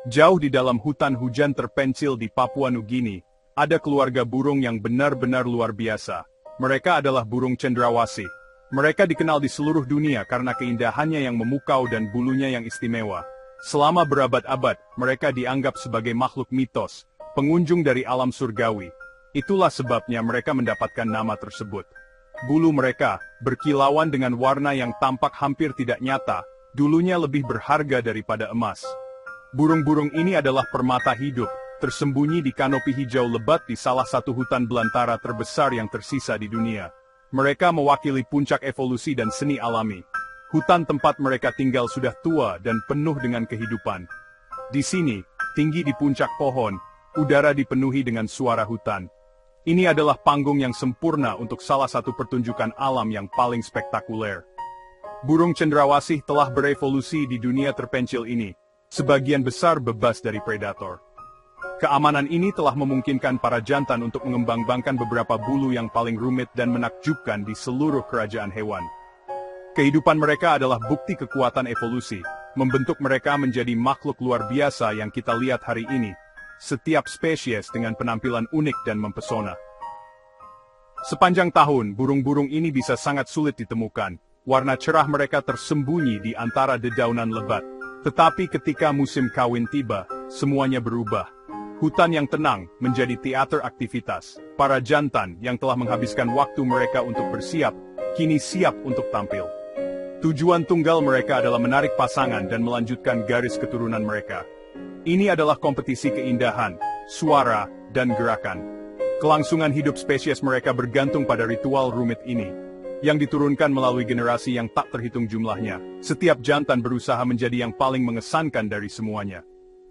Jauh di dalam hutan hujan terpencil di Papua Nugini, ada keluarga burung yang benar-benar luar biasa. Mereka adalah burung cendrawasih. Mereka dikenal di seluruh dunia karena keindahannya yang memukau dan bulunya yang istimewa. Selama berabad-abad, mereka dianggap sebagai makhluk mitos, pengunjung dari alam surgawi. Itulah sebabnya mereka mendapatkan nama tersebut. Bulu mereka berkilauan dengan warna yang tampak hampir tidak nyata, dulunya lebih berharga daripada emas. Burung-burung ini adalah permata hidup, tersembunyi di kanopi hijau lebat di salah satu hutan belantara terbesar yang tersisa di dunia. Mereka mewakili puncak evolusi dan seni alami. Hutan tempat mereka tinggal sudah tua dan penuh dengan kehidupan. Di sini, tinggi di puncak pohon, udara dipenuhi dengan suara hutan. Ini adalah panggung yang sempurna untuk salah satu pertunjukan alam yang paling spektakuler. Burung cendrawasih telah berevolusi di dunia terpencil ini. Sebagian besar bebas dari predator. Keamanan ini telah memungkinkan para jantan untuk mengembangkan beberapa bulu yang paling rumit dan menakjubkan di seluruh kerajaan hewan. Kehidupan mereka adalah bukti kekuatan evolusi, membentuk mereka menjadi makhluk luar biasa yang kita lihat hari ini, setiap spesies dengan penampilan unik dan mempesona. Sepanjang tahun, burung-burung ini bisa sangat sulit ditemukan. Warna cerah mereka tersembunyi di antara dedaunan lebat. Tetapi ketika musim kawin tiba, semuanya berubah. Hutan yang tenang menjadi teater aktivitas. Para jantan yang telah menghabiskan waktu mereka untuk bersiap, kini siap untuk tampil. Tujuan tunggal mereka adalah menarik pasangan dan melanjutkan garis keturunan mereka. Ini adalah kompetisi keindahan, suara, dan gerakan. Kelangsungan hidup spesies mereka bergantung pada ritual rumit ini, yang diturunkan melalui generasi yang tak terhitung jumlahnya. Setiap jantan berusaha menjadi yang paling mengesankan dari semuanya.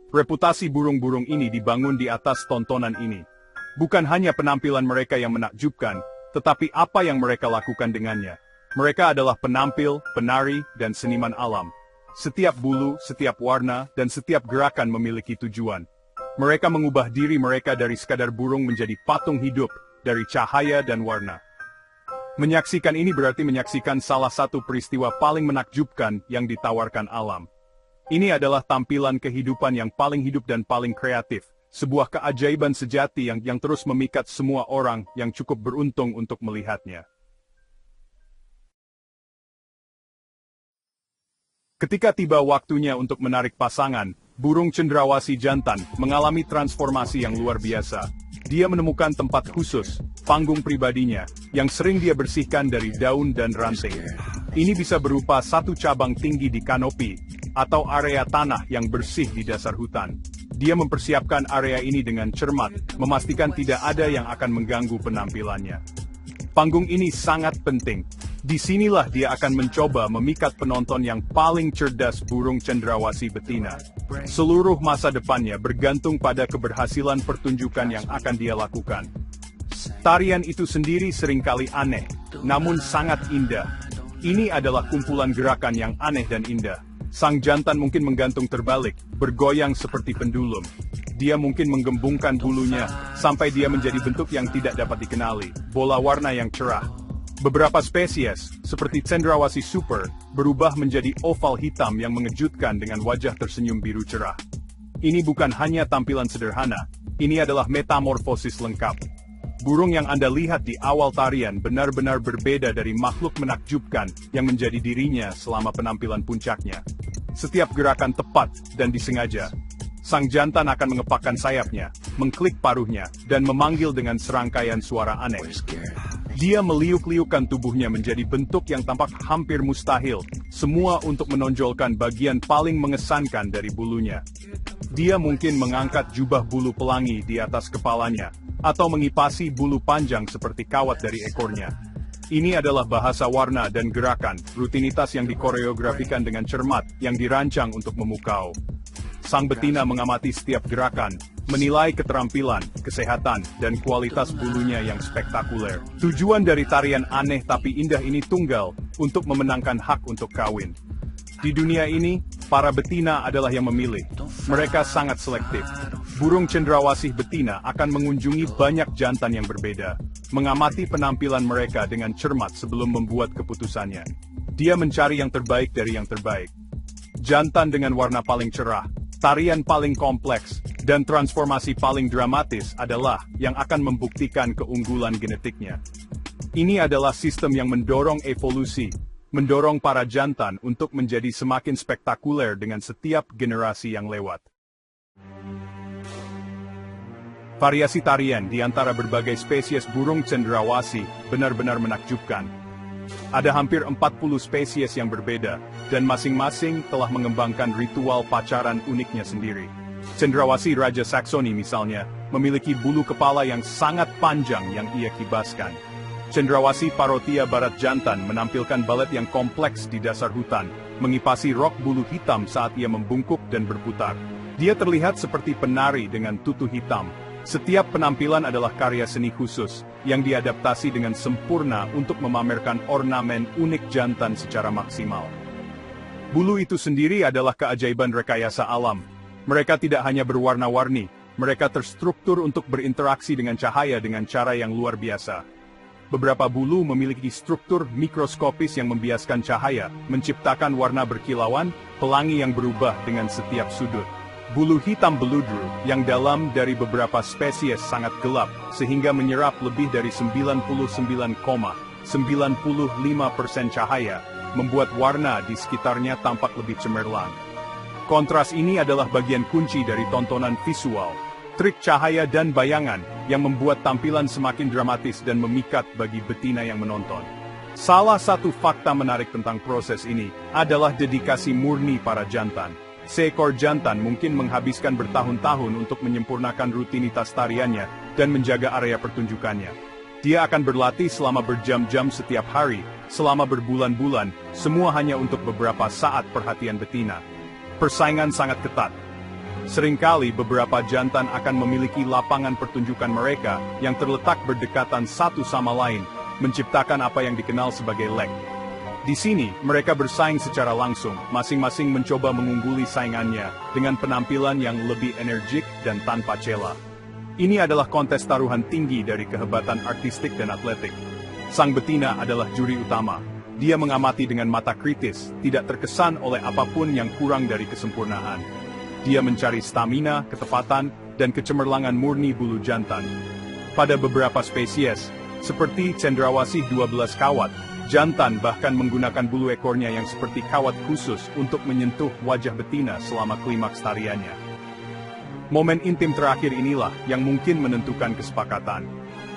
Reputasi burung-burung ini dibangun di atas tontonan ini. Bukan hanya penampilan mereka yang menakjubkan, tetapi apa yang mereka lakukan dengannya. Mereka adalah penampil, penari, dan seniman alam. Setiap bulu, setiap warna, dan setiap gerakan memiliki tujuan. Mereka mengubah diri mereka dari sekadar burung menjadi patung hidup, dari cahaya dan warna. Menyaksikan ini berarti menyaksikan salah satu peristiwa paling menakjubkan yang ditawarkan alam. Ini adalah tampilan kehidupan yang paling hidup dan paling kreatif, sebuah keajaiban sejati yang terus memikat semua orang yang cukup beruntung untuk melihatnya. Ketika tiba waktunya untuk menarik pasangan, burung cendrawasih jantan mengalami transformasi yang luar biasa. Dia menemukan tempat khusus, panggung pribadinya, yang sering dia bersihkan dari daun dan ranting. Ini bisa berupa satu cabang tinggi di kanopi, atau area tanah yang bersih di dasar hutan. Dia mempersiapkan area ini dengan cermat, memastikan tidak ada yang akan mengganggu penampilannya. Panggung ini sangat penting. Disinilah dia akan mencoba memikat penonton yang paling cerdas burung cendrawasih betina. Seluruh masa depannya bergantung pada keberhasilan pertunjukan yang akan dia lakukan. Tarian itu sendiri seringkali aneh, namun sangat indah. Ini adalah kumpulan gerakan yang aneh dan indah. Sang jantan mungkin menggantung terbalik, bergoyang seperti pendulum. Dia mungkin menggembungkan bulunya, sampai dia menjadi bentuk yang tidak dapat dikenali, bola warna yang cerah. Beberapa spesies, seperti cendrawasih super, berubah menjadi oval hitam yang mengejutkan dengan wajah tersenyum biru cerah. Ini bukan hanya tampilan sederhana, ini adalah metamorfosis lengkap. Burung yang Anda lihat di awal tarian benar-benar berbeda dari makhluk menakjubkan yang menjadi dirinya selama penampilan puncaknya. Setiap gerakan tepat dan disengaja. Sang jantan akan mengepakkan sayapnya, mengklik paruhnya, dan memanggil dengan serangkaian suara aneh. Dia meliuk-liukkan tubuhnya menjadi bentuk yang tampak hampir mustahil, semua untuk menonjolkan bagian paling mengesankan dari bulunya. Dia mungkin mengangkat jubah bulu pelangi di atas kepalanya, atau mengipasi bulu panjang seperti kawat dari ekornya. Ini adalah bahasa warna dan gerakan, rutinitas yang dikoreografikan dengan cermat, yang dirancang untuk memukau. Sang betina mengamati setiap gerakan, menilai keterampilan, kesehatan, dan kualitas bulunya yang spektakuler. Tujuan dari tarian aneh tapi indah ini tunggal, untuk memenangkan hak untuk kawin. Di dunia ini, para betina adalah yang memilih. Mereka sangat selektif. Burung cendrawasih betina akan mengunjungi banyak jantan yang berbeda, mengamati penampilan mereka dengan cermat sebelum membuat keputusannya. Dia mencari yang terbaik dari yang terbaik. Jantan dengan warna paling cerah, Tarian paling kompleks dan transformasi paling dramatis adalah yang akan membuktikan keunggulan genetiknya. Ini adalah sistem yang mendorong evolusi, mendorong para jantan untuk menjadi semakin spektakuler dengan setiap generasi yang lewat. Variasi tarian di antara berbagai spesies burung cendrawasih benar-benar menakjubkan. Ada hampir 40 spesies yang berbeda, dan masing-masing telah mengembangkan ritual pacaran uniknya sendiri. Cendrawasih Raja Saksoni misalnya, memiliki bulu kepala yang sangat panjang yang ia kibaskan. Cendrawasih Parotia Barat jantan menampilkan balet yang kompleks di dasar hutan, mengipasi rok bulu hitam saat ia membungkuk dan berputar. Dia terlihat seperti penari dengan tutu hitam. Setiap penampilan adalah karya seni khusus, yang diadaptasi dengan sempurna untuk memamerkan ornamen unik jantan secara maksimal. Bulu itu sendiri adalah keajaiban rekayasa alam. Mereka tidak hanya berwarna-warni, mereka terstruktur untuk berinteraksi dengan cahaya dengan cara yang luar biasa. Beberapa bulu memiliki struktur mikroskopis yang membiaskan cahaya, menciptakan warna berkilauan, pelangi yang berubah dengan setiap sudut. Bulu hitam beludru yang dalam dari beberapa spesies sangat gelap, sehingga menyerap lebih dari 99,95% cahaya, membuat warna di sekitarnya tampak lebih cemerlang. Kontras ini adalah bagian kunci dari tontonan visual, trik cahaya dan bayangan yang membuat tampilan semakin dramatis dan memikat bagi betina yang menonton. Salah satu fakta menarik tentang proses ini adalah dedikasi murni para jantan. Seekor jantan mungkin menghabiskan bertahun-tahun untuk menyempurnakan rutinitas tariannya dan menjaga area pertunjukannya. Dia akan berlatih selama berjam-jam setiap hari, selama berbulan-bulan, semua hanya untuk beberapa saat perhatian betina. Persaingan sangat ketat. Seringkali beberapa jantan akan memiliki lapangan pertunjukan mereka yang terletak berdekatan satu sama lain, menciptakan apa yang dikenal sebagai lek. Di sini, mereka bersaing secara langsung, masing-masing mencoba mengungguli saingannya dengan penampilan yang lebih energik dan tanpa celah. Ini adalah kontes taruhan tinggi dari kehebatan artistik dan atletik. Sang betina adalah juri utama. Dia mengamati dengan mata kritis, tidak terkesan oleh apapun yang kurang dari kesempurnaan. Dia mencari stamina, ketepatan, dan kecemerlangan murni bulu jantan. Pada beberapa spesies, seperti cendrawasih 12 kawat, jantan bahkan menggunakan bulu ekornya yang seperti kawat khusus untuk menyentuh wajah betina selama klimaks tariannya. Momen intim terakhir inilah yang mungkin menentukan kesepakatan.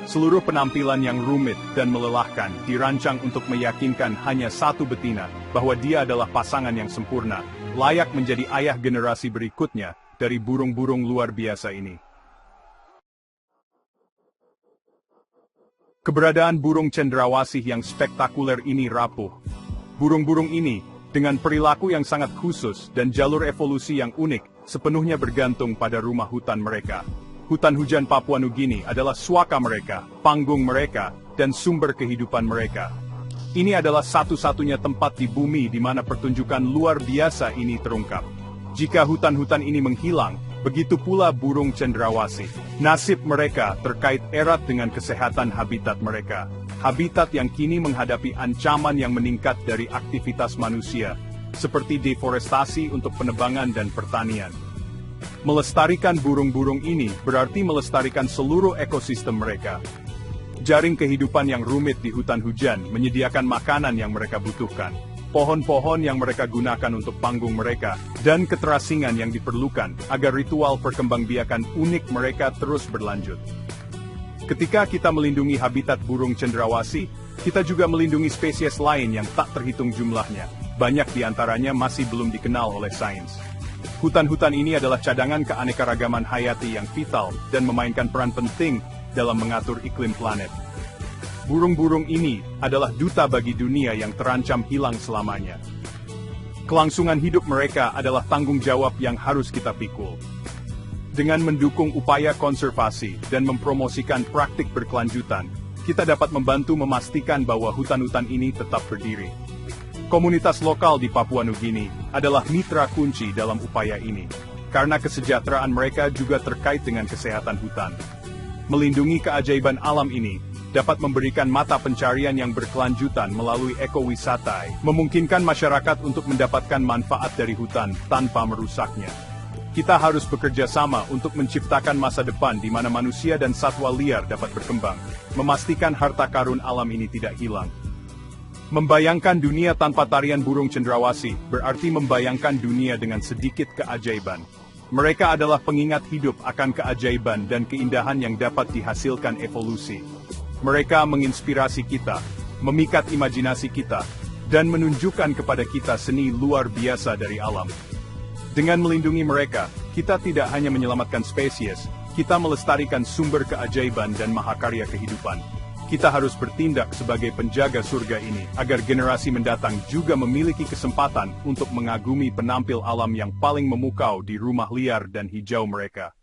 Seluruh penampilan yang rumit dan melelahkan dirancang untuk meyakinkan hanya satu betina bahwa dia adalah pasangan yang sempurna, layak menjadi ayah generasi berikutnya dari burung-burung luar biasa ini. Keberadaan burung cendrawasih yang spektakuler ini rapuh. Burung-burung ini, dengan perilaku yang sangat khusus dan jalur evolusi yang unik, sepenuhnya bergantung pada rumah hutan mereka. Hutan hujan Papua Nugini adalah suaka mereka, panggung mereka, dan sumber kehidupan mereka. Ini adalah satu-satunya tempat di bumi di mana pertunjukan luar biasa ini terungkap. Jika hutan-hutan ini menghilang, begitu pula burung cendrawasih. Nasib mereka terkait erat dengan kesehatan habitat mereka. Habitat yang kini menghadapi ancaman yang meningkat dari aktivitas manusia, seperti deforestasi untuk penebangan dan pertanian. Melestarikan burung-burung ini berarti melestarikan seluruh ekosistem mereka. Jaring kehidupan yang rumit di hutan hujan menyediakan makanan yang mereka butuhkan. Pohon-pohon yang mereka gunakan untuk panggung mereka, dan keterasingan yang diperlukan agar ritual perkembangbiakan unik mereka terus berlanjut. Ketika kita melindungi habitat burung cendrawasih, kita juga melindungi spesies lain yang tak terhitung jumlahnya. Banyak di antaranya masih belum dikenal oleh sains. Hutan-hutan ini adalah cadangan keanekaragaman hayati yang vital dan memainkan peran penting dalam mengatur iklim planet. Burung-burung ini adalah duta bagi dunia yang terancam hilang selamanya. Kelangsungan hidup mereka adalah tanggung jawab yang harus kita pikul. Dengan mendukung upaya konservasi dan mempromosikan praktik berkelanjutan, kita dapat membantu memastikan bahwa hutan-hutan ini tetap berdiri. Komunitas lokal di Papua Nugini adalah mitra kunci dalam upaya ini, karena kesejahteraan mereka juga terkait dengan kesehatan hutan. Melindungi keajaiban alam ini dapat memberikan mata pencarian yang berkelanjutan melalui ekowisata, memungkinkan masyarakat untuk mendapatkan manfaat dari hutan tanpa merusaknya. Kita harus bekerja sama untuk menciptakan masa depan di mana manusia dan satwa liar dapat berkembang, memastikan harta karun alam ini tidak hilang. Membayangkan dunia tanpa tarian burung cendrawasih berarti membayangkan dunia dengan sedikit keajaiban. Mereka adalah pengingat hidup akan keajaiban dan keindahan yang dapat dihasilkan evolusi. Mereka menginspirasi kita, memikat imajinasi kita, dan menunjukkan kepada kita seni luar biasa dari alam. Dengan melindungi mereka, kita tidak hanya menyelamatkan spesies, kita melestarikan sumber keajaiban dan mahakarya kehidupan. Kita harus bertindak sebagai penjaga surga ini, agar generasi mendatang juga memiliki kesempatan untuk mengagumi penampil alam yang paling memukau di rumah liar dan hijau mereka.